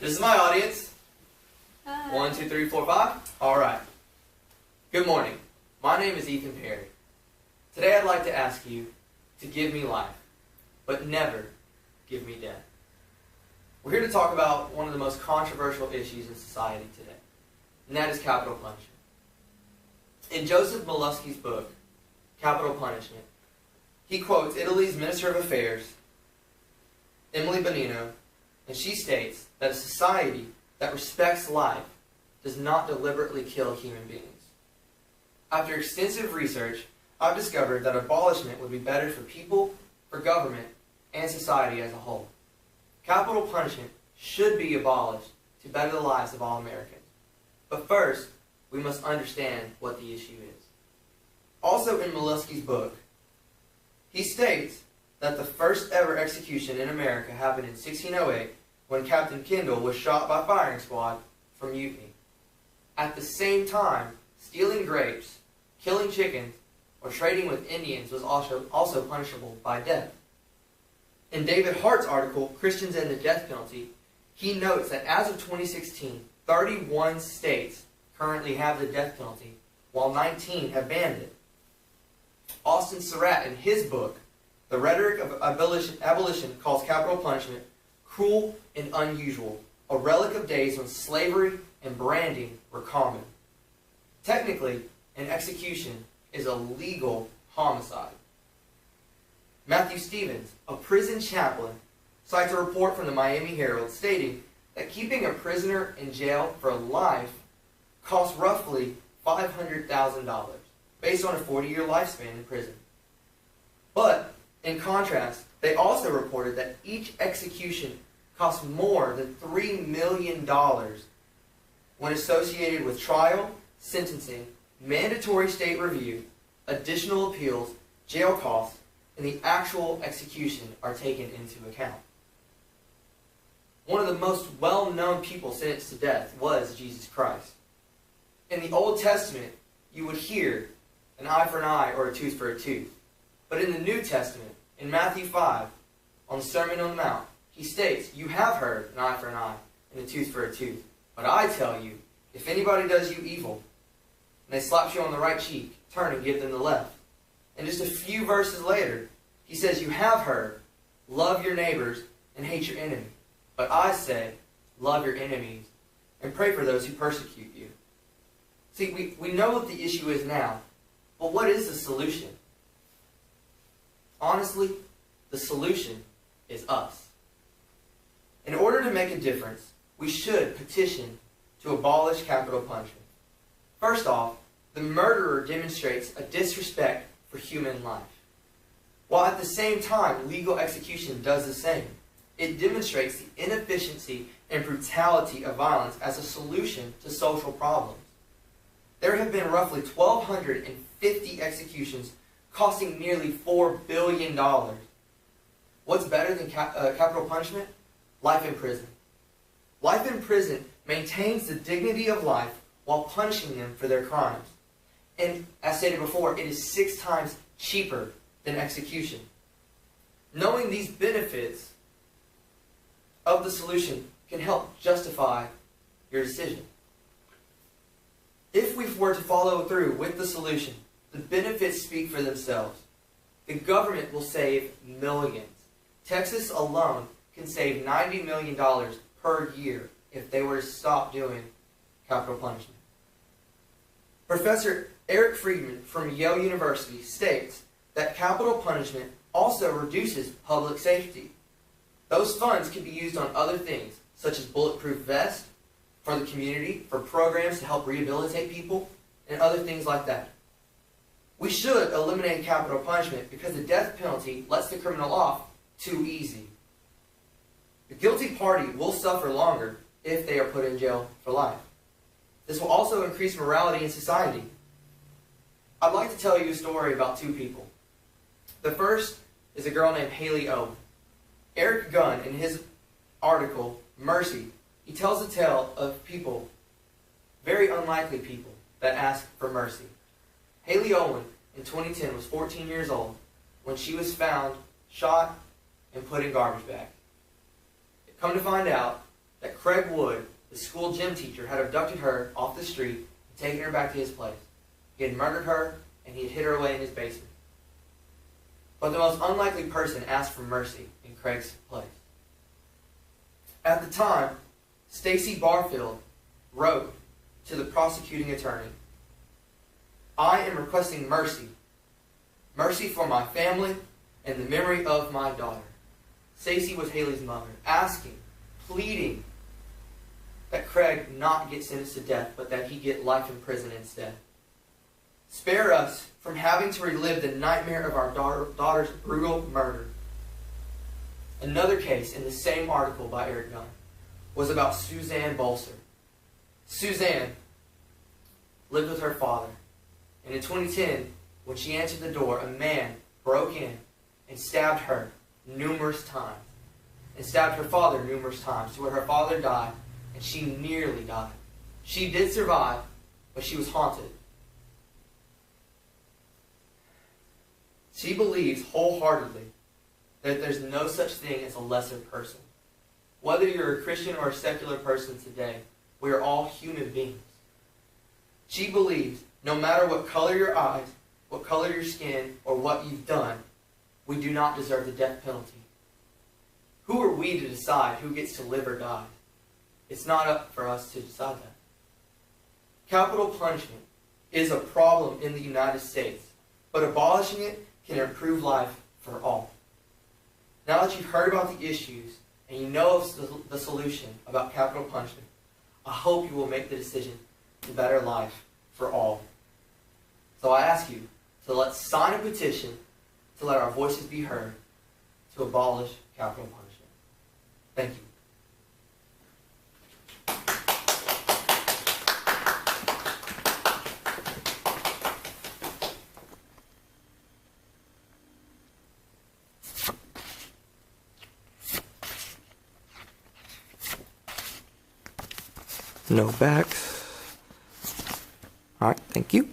This is my audience. Hi. 1, 2, 3, 4, 5. All right. Good morning. My name is Ethan Perry. Today I'd like to ask you to give me life, but never give me death. We're here to talk about one of the most controversial issues in society today, and that is capital punishment. In Joseph Molesky's book, Capital Punishment, he quotes Italy's Minister of Affairs, Emily Bonino, and she states that a society that respects life does not deliberately kill human beings. After extensive research, I've discovered that abolishment would be better for people, for government, and society as a whole. Capital punishment should be abolished to better the lives of all Americans. But first, we must understand what the issue is. Also in Molesky's book, he states that the first ever execution in America happened in 1608 when Captain Kendall was shot by firing squad for mutiny. At the same time, stealing grapes, killing chickens, or trading with Indians was also punishable by death. In David Hart's article, Christians and the Death Penalty, he notes that as of 2016, 31 states currently have the death penalty, while 19 have banned it. Austin Surratt, in his book, The Rhetoric of Abolition, calls capital punishment cruel and unusual, a relic of days when slavery and branding were common. Technically, an execution is a legal homicide. Matthew Stevens, a prison chaplain, cites a report from the Miami Herald stating that keeping a prisoner in jail for life costs roughly $500,000, based on a 40-year lifespan in prison. But, in contrast, they also reported that each execution costs more than $3 million when associated with trial, sentencing, mandatory state review, additional appeals, jail costs, and the actual execution are taken into account. One of the most well-known people sentenced to death was Jesus Christ. In the Old Testament, you would hear an eye for an eye or a tooth for a tooth. But in the New Testament, in Matthew 5, on the Sermon on the Mount, he states, "You have heard an eye for an eye and a tooth for a tooth. But I tell you, if anybody does you evil, and they slap you on the right cheek, turn and give them the left." And just a few verses later, he says, "You have heard, love your neighbors and hate your enemy. But I say, love your enemies and pray for those who persecute you." See, we know what the issue is now, but what is the solution? Honestly, the solution is us. In order to make a difference, we should petition to abolish capital punishment. First off, the murderer demonstrates a disrespect for human life, while at the same time legal execution does the same. It demonstrates the inefficiency and brutality of violence as a solution to social problems. There have been roughly 1,250 executions costing nearly $4 billion. What's better than capital punishment? Life in prison. Life in prison maintains the dignity of life while punishing them for their crimes. And as stated before, it is 6 times cheaper than execution. Knowing these benefits of the solution can help justify your decision. If we were to follow through with the solution, the benefits speak for themselves. The government will save millions. Texas alone can save $90 million per year if they were to stop doing capital punishment. Professor Eric Friedman from Yale University states that capital punishment also reduces public safety. Those funds can be used on other things, such as bulletproof vests for the community, for programs to help rehabilitate people, and other things like that. We should eliminate capital punishment because the death penalty lets the criminal off too easy. The guilty party will suffer longer if they are put in jail for life. This will also increase morality in society. I'd like to tell you a story about 2 people. The first is a girl named Haley Owen. Eric Gunn, in his article, Mercy, he tells a tale of people, very unlikely people, that ask for mercy. Haley Owen, in 2010, was 14 years old when she was found shot and put in garbage bag. Come to find out that Craig Wood, the school gym teacher, had abducted her off the street and taken her back to his place. He had murdered her, and he had hid her away in his basement. But the most unlikely person asked for mercy in Craig's place. At the time, Stacy Barfield wrote to the prosecuting attorney, "I am requesting mercy. Mercy for my family and the memory of my daughter." Stacy was Haley's mother, asking, pleading that Craig not get sentenced to death, but that he get life in prison instead. Spare us from having to relive the nightmare of our daughter's brutal murder. Another case in the same article by Eric Gunn was about Suzanne Bolser. Suzanne lived with her father, and in 2010, when she answered the door, a man broke in and stabbed her numerous times, and stabbed her father numerous times, to where her father died, and she nearly died. She did survive, but she was haunted. She believes wholeheartedly that there's no such thing as a lesser person. Whether you're a Christian or a secular person today, we are all human beings. She believes no matter what color your eyes, what color your skin, or what you've done, we do not deserve the death penalty. Who are we to decide who gets to live or die? It's not up for us to decide that. Capital punishment is a problem in the United States, but abolishing it can improve life for all. Now that you've heard about the issues and you know of the solution about capital punishment, I hope you will make the decision to better life for all. So I ask you to let's sign a petition to let our voices be heard to abolish capital punishment. Thank you. No backs. All right, thank you.